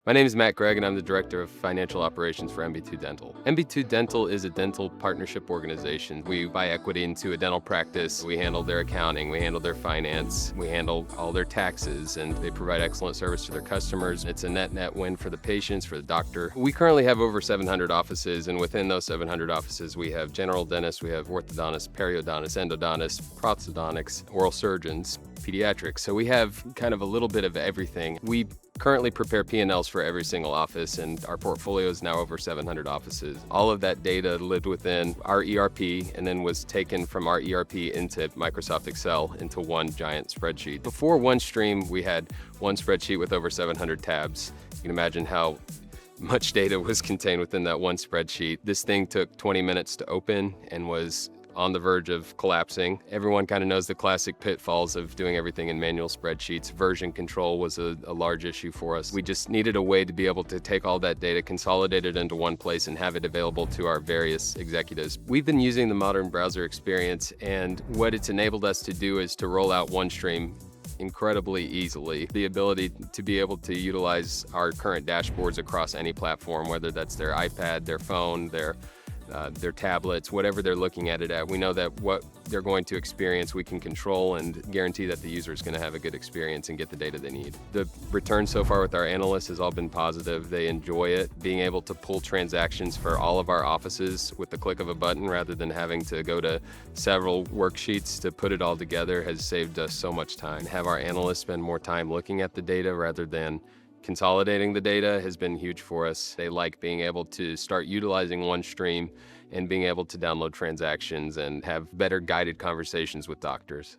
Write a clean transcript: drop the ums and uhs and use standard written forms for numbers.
My name is Matt Gregg, and I'm the Director of Financial Operations for MB2 Dental. MB2 Dental is a dental partnership organization. We buy equity into a dental practice. We handle their accounting, we handle their finance, we handle all their taxes, and they provide excellent service to their customers. It's a net-net win for the patients, for the doctor. We currently have over 700 offices, and within those 700 offices, we have general dentists, we have orthodontists, periodontists, endodontists, prosthodontics, oral surgeons, pediatrics. So we have kind of a little bit of everything. We currently prepare P&Ls for every single office, and our portfolio is now over 700 offices. All of that data lived within our ERP and then was taken from our ERP into Microsoft Excel into one giant spreadsheet. Before OneStream, we had one spreadsheet with over 700 tabs. You can imagine how much data was contained within that one spreadsheet. This thing took 20 minutes to open and was on the verge of collapsing. Everyone kind of knows the classic pitfalls of doing everything in manual spreadsheets. Version control was a large issue for us. We just needed a way to be able to take all that data, consolidate it into one place, and have it available to our various executives. We've been using the modern browser experience, and what it's enabled us to do is to roll out OneStream incredibly easily. The ability to be able to utilize our current dashboards across any platform, whether that's their iPad, their phone, their tablets, whatever they're looking at it at. We know that what they're going to experience, we can control and guarantee that the user is going to have a good experience and get the data they need. The return so far with our analysts has all been positive. They enjoy it. Being able to pull transactions for all of our offices with the click of a button rather than having to go to several worksheets to put it all together has saved us so much time. Have our analysts spend more time looking at the data rather than consolidating the data has been huge for us. They like being able to start utilizing OneStream and being able to download transactions and have better guided conversations with doctors.